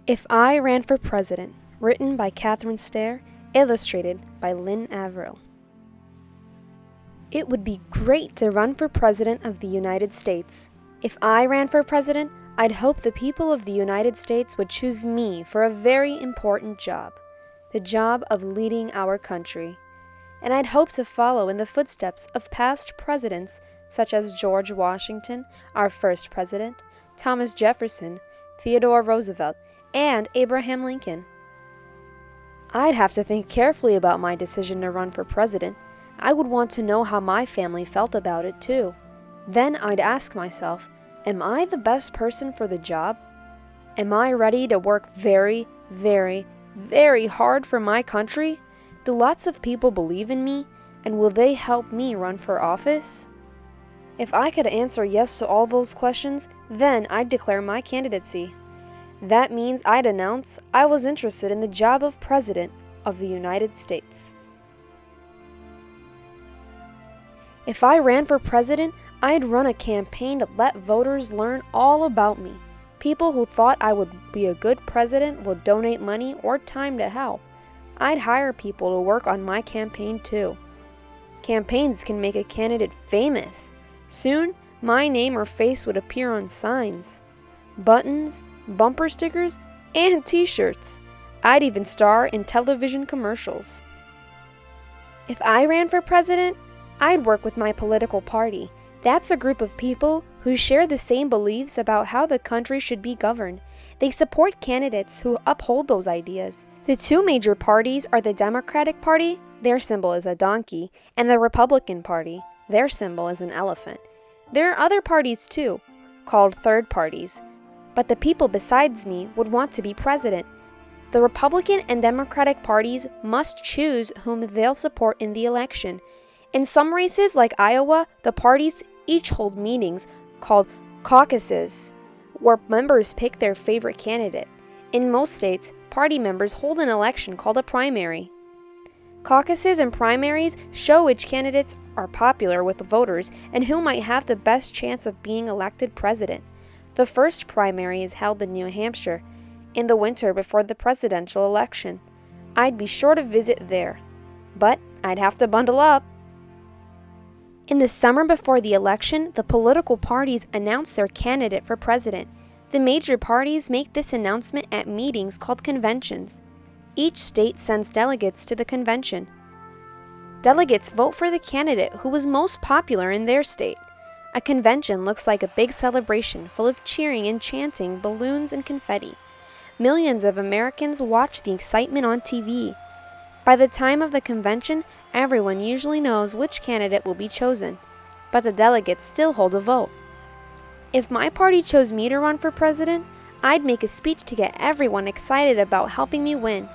If I Ran for President, written by Cathrine Stier, illustrated by Lynne Avril. It would be great to run for President of the United States. If I ran for President, I'd hope the people of the United States would choose me for a very important job, the job of leading our country. And I'd hope to follow in the footsteps of past presidents such as George Washington, our first president, Thomas Jefferson, Theodore Roosevelt, and Abraham Lincoln. I'd have to think carefully about my decision to run for president. I would want to know how my family felt about it too. Then I'd ask myself, am I the best person for the job? Am I ready to work very, very, very hard for my country? Do lots of people believe in me, and will they help me run for office? If I could answer yes to all those questions, then I'd declare my candidacy. That means I'd announce I was interested in the job of President of the United States. If I ran for president, I'd run a campaign to let voters learn all about me. People who thought I would be a good president would donate money or time to help. I'd hire people to work on my campaign too. Campaigns can make a candidate famous. Soon, my name or face would appear on signs, buttons, bumper stickers, and t-shirts. I'd even star in television commercials. If I ran for president, I'd work with my political party. That's a group of people who share the same beliefs about how the country should be governed. They support candidates who uphold those ideas. The two major parties are the Democratic Party, their symbol is a donkey, and the Republican Party, their symbol is an elephant. There are other parties too, called third parties. But the people besides me would want to be president. The Republican and Democratic parties must choose whom they'll support in the election. In some races, like Iowa, the parties each hold meetings called caucuses, where members pick their favorite candidate. In most states, party members hold an election called a primary. Caucuses and primaries show which candidates are popular with voters and who might have the best chance of being elected president. The first primary is held in New Hampshire in the winter before the presidential election. I'd be sure to visit there, but I'd have to bundle up. In the summer before the election, the political parties announce their candidate for president. The major parties make this announcement at meetings called conventions. Each state sends delegates to the convention. Delegates vote for the candidate who was most popular in their state. A convention looks like a big celebration full of cheering and chanting, balloons and confetti. Millions of Americans watch the excitement on TV. By the time of the convention, everyone usually knows which candidate will be chosen, but the delegates still hold a vote. If my party chose me to run for president, I'd make a speech to get everyone excited about helping me win.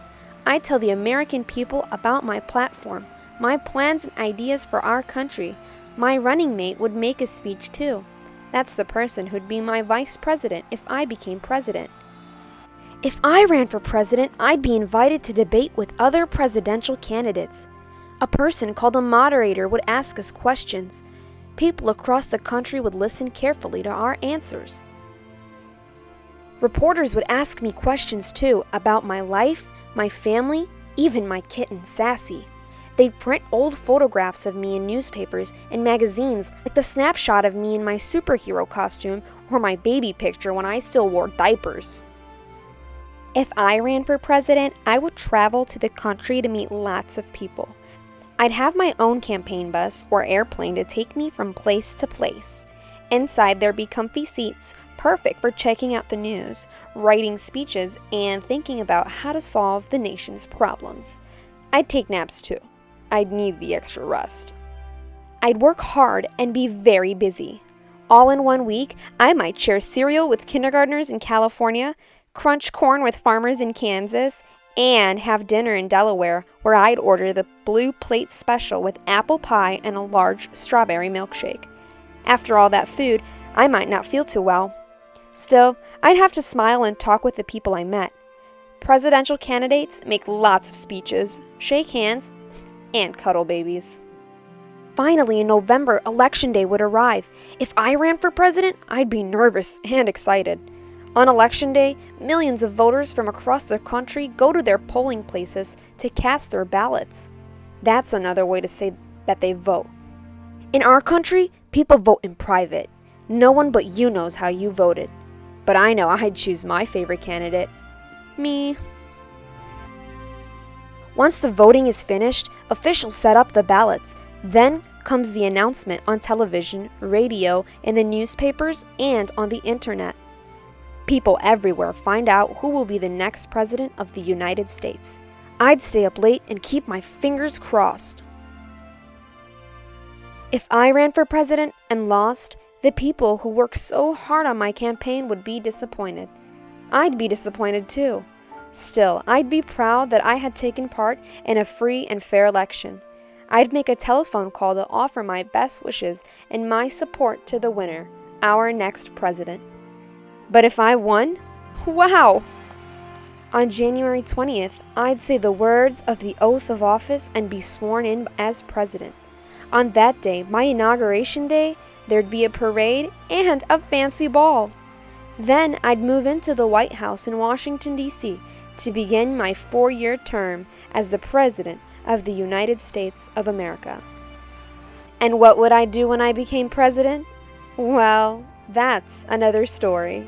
I'd tell the American people about my platform, my plans and ideas for our country. My running mate would make a speech too. That's the person who'd be my vice president if I became president. If I ran for president, I'd be invited to debate with other presidential candidates. A person called a moderator would ask us questions. People across the country would listen carefully to our answers. Reporters would ask me questions too about my life, my family, even my kitten, Sassy. They'd print old photographs of me in newspapers and magazines, like the snapshot of me in my superhero costume or my baby picture when I still wore diapers. If I ran for president, I would travel to the country to meet lots of people. I'd have my own campaign bus or airplane to take me from place to place. Inside there'd be comfy seats, perfect for checking out the news, writing speeches, and thinking about how to solve the nation's problems. I'd take naps too. I'd need the extra rest. I'd work hard and be very busy. All in one week, I might share cereal with kindergartners in California, crunch corn with farmers in Kansas, and have dinner in Delaware where I'd order the blue plate special with apple pie and a large strawberry milkshake. After all that food, I might not feel too well. Still, I'd have to smile and talk with the people I met. Presidential candidates make lots of speeches, shake hands, and cuddle babies. Finally, in November, Election Day would arrive. If I ran for president, I'd be nervous and excited. On Election Day, millions of voters from across the country go to their polling places to cast their ballots. That's another way to say that they vote. In our country, people vote in private. No one but you knows how you voted. But I know I'd choose my favorite candidate. Me. Once the voting is finished, officials set up the ballots. Then comes the announcement on television, radio, in the newspapers, and on the internet. People everywhere find out who will be the next president of the United States. I'd stay up late and keep my fingers crossed. If I ran for president and lost, the people who worked so hard on my campaign would be disappointed. I'd be disappointed too. Still, I'd be proud that I had taken part in a free and fair election. I'd make a telephone call to offer my best wishes and my support to the winner, our next president. But if I won, wow! On January 20th, I'd say the words of the oath of office and be sworn in as president. On that day, my inauguration day, there'd be a parade and a fancy ball. Then I'd move into the White House in Washington, D.C. to begin my 4-year term as the President of the United States of America. And what would I do when I became president? Well, that's another story.